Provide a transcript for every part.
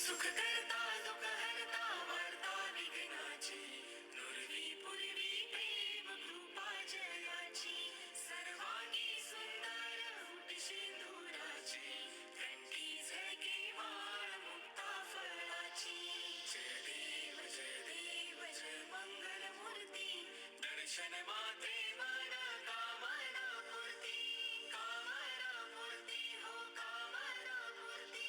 सुख करता दुख हरता वार्ता विघ्नाची नुरवी पुरवी प्रेम कृपा जयाची सर्वांगी सुंदर उटी सिंदुराची कंठी झळके वाण मुक्ता फळाची जय देव जय मंगल मूर्ती दर्शन माते मना कामना पूर्ती हो कामना पूर्ती.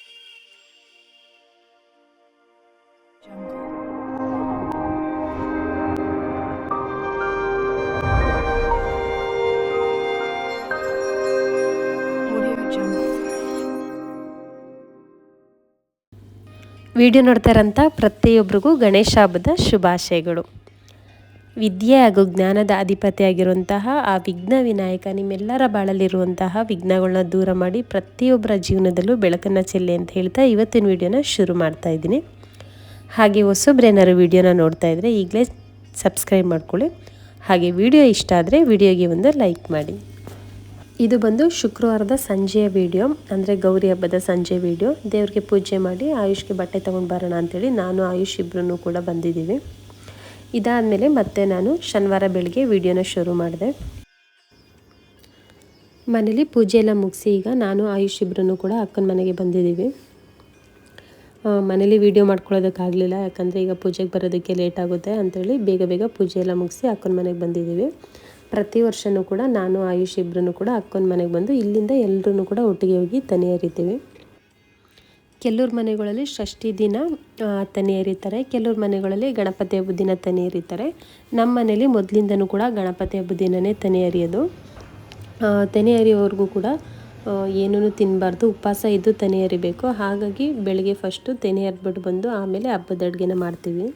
ವಿಡಿಯೋ ನೋಡ್ತಾ ಇರೋಂಥ ಪ್ರತಿಯೊಬ್ಬರಿಗೂ ಗಣೇಶ ಹಬ್ಬದ ಶುಭಾಶಯಗಳು. ವಿದ್ಯೆ ಹಾಗೂ ಜ್ಞಾನದ ಅಧಿಪತಿಯಾಗಿರುವಂತಹ ಆ ವಿಘ್ನ ವಿನಾಯಕ ನಿಮ್ಮೆಲ್ಲರ ಬಾಳಲ್ಲಿರುವಂತಹ ವಿಘ್ನಗಳನ್ನ ದೂರ ಮಾಡಿ ಪ್ರತಿಯೊಬ್ಬರ ಜೀವನದಲ್ಲೂ ಬೆಳಕನ್ನು ಚೆಲ್ಲಿ ಅಂತ ಹೇಳ್ತಾ ಇವತ್ತಿನ ವಿಡಿಯೋನ ಶುರು ಮಾಡ್ತಾ ಇದ್ದೀನಿ. ಹಾಗೆ ಹೊಸೊಬ್ರೇನಾದ್ರು ವಿಡಿಯೋನ ನೋಡ್ತಾ ಇದ್ದರೆ ಈಗಲೇ ಸಬ್ಸ್ಕ್ರೈಬ್ ಮಾಡ್ಕೊಳ್ಳಿ. ಹಾಗೆ ವಿಡಿಯೋ ಇಷ್ಟ ಆದರೆ ವಿಡಿಯೋಗೆ ಒಂದು ಲೈಕ್ ಮಾಡಿ. ಇದು ಬಂದು ಶುಕ್ರವಾರದ ಸಂಜೆಯ ವಿಡಿಯೋ, ಅಂದರೆ ಗೌರಿ ಹಬ್ಬದ ಸಂಜೆ ವಿಡಿಯೋ. ದೇವ್ರಿಗೆ ಪೂಜೆ ಮಾಡಿ ಆಯುಷ್ಗೆ ಬಟ್ಟೆ ತೊಗೊಂಡು ಬರೋಣ ಅಂಥೇಳಿ ನಾನು ಆಯುಷ್ ಇಬ್ಬರೂ ಕೂಡ ಬಂದಿದ್ದೀವಿ. ಇದಾದಮೇಲೆ ಮತ್ತೆ ನಾನು ಶನಿವಾರ ಬೆಳಗ್ಗೆ ವಿಡಿಯೋನ ಶುರು ಮಾಡಿದೆ. ಮನೇಲಿ ಪೂಜೆ ಎಲ್ಲ ಮುಗಿಸಿ ಈಗ ನಾನು ಆಯುಷ್ ಇಬ್ಬರೂ ಕೂಡ ಅಕ್ಕನ ಮನೆಗೆ ಬಂದಿದ್ದೀವಿ. ಮನೇಲಿ ವಿಡಿಯೋ ಮಾಡ್ಕೊಳ್ಳೋದಕ್ಕಾಗಲಿಲ್ಲ, ಯಾಕಂದರೆ ಈಗ ಪೂಜೆಗೆ ಬರೋದಕ್ಕೆ ಲೇಟ್ ಆಗುತ್ತೆ ಅಂಥೇಳಿ ಬೇಗ ಪೂಜೆ ಎಲ್ಲ ಮುಗಿಸಿ ಅಕ್ಕನ ಮನೆಗೆ ಬಂದಿದ್ದೀವಿ. ಪ್ರತಿ ವರ್ಷವೂ ಕೂಡ ನಾನು ಆಯುಷ್ ಇಬ್ಬರೂ ಕೂಡ ಅಕ್ಕನ ಮನೆಗೆ ಬಂದು ಇಲ್ಲಿಂದ ಎಲ್ಲರೂ ಕೂಡ ಒಟ್ಟಿಗೆ ಹೋಗಿ ತನಿ ಎರಿತೀವಿ. ಕೆಲವ್ರ ಮನೆಗಳಲ್ಲಿ ಷಷ್ಠಿ ದಿನ ತನಿ ಎರಿತಾರೆ, ಕೆಲವ್ರ ಮನೆಗಳಲ್ಲಿ ಗಣಪತಿ ಹಬ್ಬದ ದಿನ ತನಿ ಎರಿತಾರೆ. ನಮ್ಮ ಮನೇಲಿ ಮೊದಲಿಂದನೂ ಕೂಡ ಗಣಪತಿ ಹಬ್ಬದ ದಿನವೇ ತನಿ ಎರಿಯೋದು. ತನಿ ಎರಿಯೋವರೆಗೂ ಕೂಡ ಏನೂ ತಿನ್ನಬಾರ್ದು, ಉಪವಾಸ ಇದ್ದು ತನಿ ಎರಿಬೇಕು. ಹಾಗಾಗಿ ಬೆಳಗ್ಗೆ ಫಸ್ಟು ತನಿ ಎರ್ಬಿಟ್ಟು ಬಂದು ಆಮೇಲೆ ಹಬ್ಬದ ಅಡುಗೆನ ಮಾಡ್ತೀವಿ.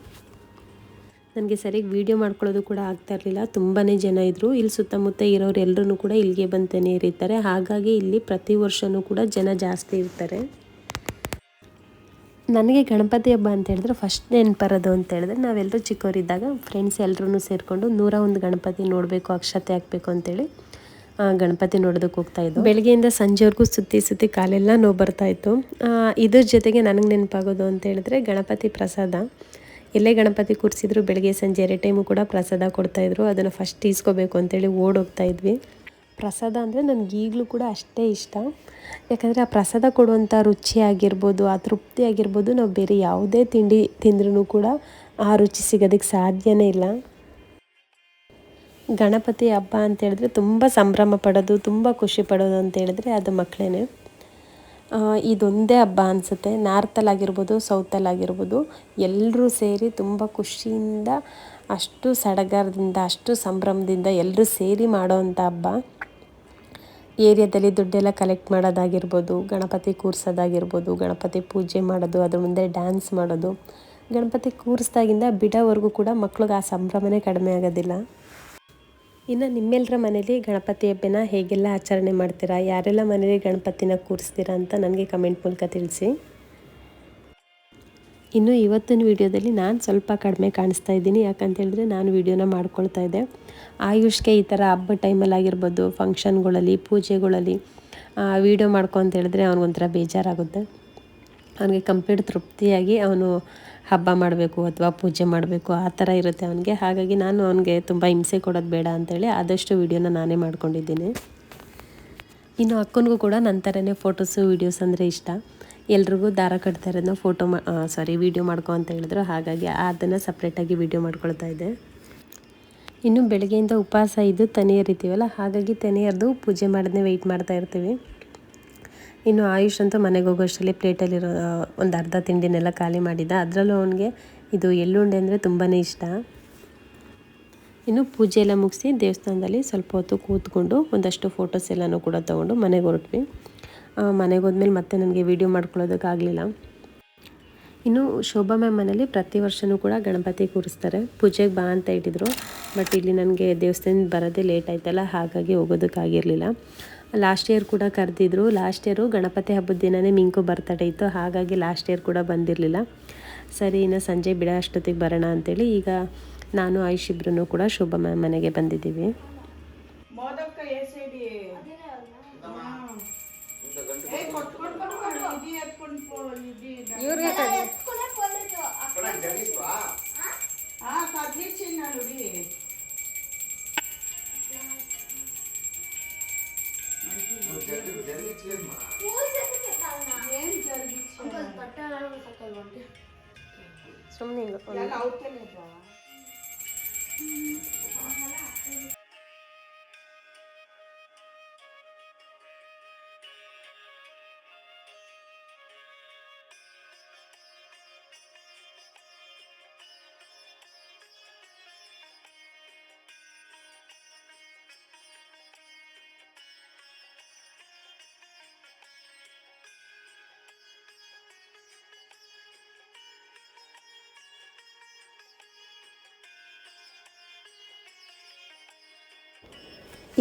ನನಗೆ ಸರಿಯಾಗಿ ವೀಡಿಯೋ ಮಾಡ್ಕೊಳ್ಳೋದು ಕೂಡ ಆಗ್ತಾ ಇರಲಿಲ್ಲ, ತುಂಬಾ ಜನ ಇದ್ದರು. ಇಲ್ಲಿ ಸುತ್ತಮುತ್ತ ಇರೋರು ಎಲ್ಲರೂ ಕೂಡ ಇಲ್ಲಿಗೆ ಬಂದು ತನಿ ಎರಿತಾರೆ. ಹಾಗಾಗಿ ಇಲ್ಲಿ ಪ್ರತಿ ವರ್ಷವೂ ಕೂಡ ಜನ ಜಾಸ್ತಿ ಇರ್ತಾರೆ. ನನಗೆ ಗಣಪತಿ ಹಬ್ಬ ಅಂತ ಹೇಳಿದ್ರೆ ಫಸ್ಟ್ ನೆನಪರೋದು ಅಂತ ಹೇಳಿದ್ರೆ ನಾವೆಲ್ಲರೂ ಚಿಕ್ಕವರಿದ್ದಾಗ ಫ್ರೆಂಡ್ಸ್ ಎಲ್ಲರೂ ಸೇರಿಕೊಂಡು 101 ಗಣಪತಿ ನೋಡಬೇಕು, ಅಕ್ಷತೆ ಹಾಕಬೇಕು ಅಂತೇಳಿ ಗಣಪತಿ ನೋಡೋದಕ್ಕೆ ಹೋಗ್ತಾಯಿದ್ದು. ಬೆಳಗ್ಗೆಯಿಂದ ಸಂಜೆವರೆಗೂ ಸುತ್ತಿ ಕಾಲೆಲ್ಲ ನೋವು ಬರ್ತಾಯಿತ್ತು. ಇದ್ರ ಜೊತೆಗೆ ನನಗೆ ನೆನಪಾಗೋದು ಅಂತ ಹೇಳಿದ್ರೆ ಗಣಪತಿ ಪ್ರಸಾದ. ಎಲ್ಲೇ ಗಣಪತಿ ಕೂರಿಸಿದ್ರು ಬೆಳಗ್ಗೆ ಸಂಜೆ 2 ಟೈಮು ಕೂಡ ಪ್ರಸಾದ ಕೊಡ್ತಾಯಿದ್ರು. ಅದನ್ನು ಫಸ್ಟ್ ಈಸ್ಕೋಬೇಕು ಅಂತೇಳಿ ಓಡೋಗ್ತಾಯಿದ್ವಿ. ಪ್ರಸಾದ ಅಂದರೆ ನನಗೆ ಈಗಲೂ ಕೂಡ ಅಷ್ಟೇ ಇಷ್ಟ, ಯಾಕಂದರೆ ಆ ಪ್ರಸಾದ ಕೊಡುವಂಥ ರುಚಿ ಆಗಿರ್ಬೋದು, ಆ ತೃಪ್ತಿ ಆಗಿರ್ಬೋದು, ನಾವು ಬೇರೆ ಯಾವುದೇ ತಿಂಡಿ ತಿಂದ್ರೂ ಕೂಡ ಆ ರುಚಿ ಸಿಗೋದಕ್ಕೆ ಸಾಧ್ಯನೇ ಇಲ್ಲ. ಗಣಪತಿ ಹಬ್ಬ ಅಂತ ಹೇಳಿದ್ರೆ ತುಂಬ ಸಂಭ್ರಮ ಪಡೋದು, ತುಂಬ ಖುಷಿ ಪಡೋದು ಅಂತ ಹೇಳಿದ್ರೆ ಅದು ಮಕ್ಕಳೇ. ಇದೊಂದೇ ಹಬ್ಬ ಅನಿಸುತ್ತೆ, ನಾರ್ತಲ್ಲಾಗಿರ್ಬೋದು ಸೌತಲ್ಲಾಗಿರ್ಬೋದು ಎಲ್ಲರೂ ಸೇರಿ ತುಂಬ ಖುಷಿಯಿಂದ, ಅಷ್ಟು ಸಡಗರದಿಂದ, ಅಷ್ಟು ಸಂಭ್ರಮದಿಂದ ಎಲ್ಲರೂ ಸೇರಿ ಮಾಡೋವಂಥ ಹಬ್ಬ. ಏರಿಯಾದಲ್ಲಿ ದುಡ್ಡೆಲ್ಲ ಕಲೆಕ್ಟ್ ಮಾಡೋದಾಗಿರ್ಬೋದು, ಗಣಪತಿ ಕೂರಿಸೋದಾಗಿರ್ಬೋದು, ಗಣಪತಿ ಪೂಜೆ ಮಾಡೋದು, ಅದ್ರ ಮುಂದೆ ಡ್ಯಾನ್ಸ್ ಮಾಡೋದು, ಗಣಪತಿ ಕೂರಿಸ್ದಾಗಿಂದ ಬಿಡೋವರೆಗೂ ಕೂಡ ಮಕ್ಳಿಗೆ ಆ ಸಂಭ್ರಮನೇ ಕಡಿಮೆ ಆಗೋದಿಲ್ಲ. ಇನ್ನು ನಿಮ್ಮೆಲ್ಲರ ಮನೇಲಿ ಗಣಪತಿ ಹಬ್ಬನ ಹೇಗೆಲ್ಲ ಆಚರಣೆ ಮಾಡ್ತೀರಾ, ಯಾರೆಲ್ಲ ಮನೇಲಿ ಗಣಪತಿನ ಕೂರಿಸ್ತೀರಾ ಅಂತ ನನಗೆ ಕಮೆಂಟ್ ಮೂಲಕ ತಿಳಿಸಿ. ಇನ್ನು ಇವತ್ತಿನ ವಿಡಿಯೋದಲ್ಲಿ ನಾನು ಸ್ವಲ್ಪ ಕಡಿಮೆ ಕಾಣಿಸ್ತಾ ಇದ್ದೀನಿ, ಯಾಕಂತೇಳಿದ್ರೆ ನಾನು ವಿಡಿಯೋನ ಮಾಡ್ಕೊಳ್ತಾ ಇದ್ದೆ. ಆಯುಷ್ಗೆ ಈ ಥರ ಹಬ್ಬ ಟೈಮಲ್ಲಿ ಆಗಿರ್ಬೋದು, ಫಂಕ್ಷನ್ಗಳಲ್ಲಿ, ಪೂಜೆಗಳಲ್ಲಿ ವಿಡಿಯೋ ಮಾಡ್ಕೊ ಅಂತ ಹೇಳಿದ್ರೆ ಅವ್ನಿಗೊಂಥರ ಬೇಜಾರಾಗುತ್ತೆ. ಅವನಿಗೆ ಕಂಪ್ಲೀಟ್ ತೃಪ್ತಿಯಾಗಿ ಅವನು ಹಬ್ಬ ಮಾಡಬೇಕು ಅಥವಾ ಪೂಜೆ ಮಾಡಬೇಕು ಆ ಥರ ಇರುತ್ತೆ ಅವನಿಗೆ. ಹಾಗಾಗಿ ನಾನು ಅವನಿಗೆ ತುಂಬ ಹಿಂಸೆ ಕೊಡೋದು ಬೇಡ ಅಂಥೇಳಿ ಆದಷ್ಟು ವಿಡಿಯೋನ ನಾನೇ ಮಾಡ್ಕೊಂಡಿದ್ದೀನಿ. ಇನ್ನು ಅಕ್ಕನಿಗೂ ಕೂಡ ನನ್ನ ಥರನೇ ಫೋಟೋಸು ವೀಡಿಯೋಸ್ ಅಂದರೆ ಇಷ್ಟ. ಎಲ್ರಿಗೂ ದಾರ ಕಟ್ತಾ ಇರೋದನ್ನ ವಿಡಿಯೋ ಮಾಡ್ಕೊ ಅಂತ ಹೇಳಿದ್ರು, ಹಾಗಾಗಿ ಅದನ್ನು ಸಪ್ರೇಟಾಗಿ ವಿಡಿಯೋ ಮಾಡ್ಕೊಳ್ತಾ ಇದ್ದೆ. ಇನ್ನು ಬೆಳಗ್ಗೆಯಿಂದ ಉಪವಾಸ ಇದ್ದು ತನಿ ಎರಿತೀವಲ್ಲ, ಹಾಗಾಗಿ ತನಿ ಎರೆದು ಪೂಜೆ ಮಾಡೋದನ್ನೇ ವೆಯ್ಟ್ ಮಾಡ್ತಾ ಇರ್ತೀವಿ. ಇನ್ನು ಆಯುಷ್ ಅಂತೂ ಮನೆಗೆ ಹೋಗೋಷ್ಟರಲ್ಲಿ ಪ್ಲೇಟಲ್ಲಿರೋ ಒಂದು ಅರ್ಧ ತಿಂಡಿನೆಲ್ಲ ಖಾಲಿ ಮಾಡಿದ್ದ. ಅದರಲ್ಲೂ ಅವನಿಗೆ ಇದು ಎಳ್ಳುಂಡೆ ಅಂದರೆ ತುಂಬಾ ಇಷ್ಟ. ಇನ್ನು ಪೂಜೆ ಎಲ್ಲ ಮುಗಿಸಿ ದೇವಸ್ಥಾನದಲ್ಲಿ ಸ್ವಲ್ಪ ಹೊತ್ತು ಕೂತ್ಕೊಂಡು ಒಂದಷ್ಟು ಫೋಟೋಸ್ ಎಲ್ಲನೂ ಕೂಡ ತೊಗೊಂಡು ಮನೆಗೆ ಹೊರಟ್ವಿ. ಮನೆಗೆ ಹೋದ್ಮೇಲೆ ಮತ್ತೆ ನನಗೆ ವೀಡಿಯೋ ಮಾಡ್ಕೊಳ್ಳೋದಕ್ಕಾಗಲಿಲ್ಲ. ಇನ್ನು ಶೋಭಾ ಮ್ಯಾಮ್ ಮನೇಲಿ ಪ್ರತಿ ವರ್ಷವೂ ಕೂಡ ಗಣಪತಿ ಕೂರಿಸ್ತಾರೆ. ಪೂಜೆಗೆ ಬಾ ಅಂತ ಇಟ್ಟಿದ್ರು, ಬಟ್ ಇಲ್ಲಿ ನನಗೆ ದೇವಸ್ಥಾನದಿಂದ ಬರೋದೇ ಲೇಟ್ ಆಯ್ತಲ್ಲ, ಹಾಗಾಗಿ ಹೋಗೋದಕ್ಕಾಗಿರಲಿಲ್ಲ. ಲಾಸ್ಟ್ ಇಯರ್ ಕೂಡ ಕರೆದಿದ್ರು. ಲಾಸ್ಟ್ ಇಯರು ಗಣಪತಿ ಹಬ್ಬದ ದಿನವೇ ಮಿಂಕು ಬರ್ತಡೇ ಇತ್ತು, ಹಾಗಾಗಿ ಲಾಸ್ಟ್ ಇಯರ್ ಕೂಡ ಬಂದಿರಲಿಲ್ಲ. ಸರಿ ಇನ್ನು ಸಂಜೆ ಬಿಡೋ ಅಷ್ಟೊತ್ತಿಗೆ ಬರೋಣ ಅಂತೇಳಿ ಈಗ ನಾನು ಆಯುಷ್ ಇಬ್ಬರೂ ಕೂಡ ಶೋಭಾ ಮ್ಯಾಮ್ ಮನೆಗೆ ಬಂದಿದ್ದೀವಿ. ಇವ್ರಿಗೆ ಸುಮ್ಮನೆ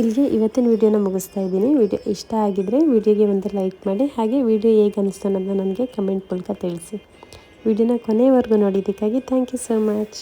ಇಲ್ಲಿಗೆ ಇವತ್ತಿನ ವಿಡಿಯೋನ ಮುಗಿಸ್ತಾ ಇದ್ದೀನಿ. ವಿಡಿಯೋ ಇಷ್ಟ ಆಗಿದರೆ ವಿಡಿಯೋಗೆ ಒಂದು ಲೈಕ್ ಮಾಡಿ, ಹಾಗೆ ವಿಡಿಯೋ ಹೇಗೆ ಅನ್ನಿಸ್ತು ಅನ್ನೋದನ್ನ ನನಗೆ ಕಮೆಂಟ್ ಮೂಲಕ ತಿಳಿಸಿ. ವಿಡಿಯೋನ ಕೊನೆಯವರೆಗೂ ನೋಡಿದ್ದಕ್ಕಾಗಿ ಥ್ಯಾಂಕ್ ಯು ಸೋ ಮಚ್.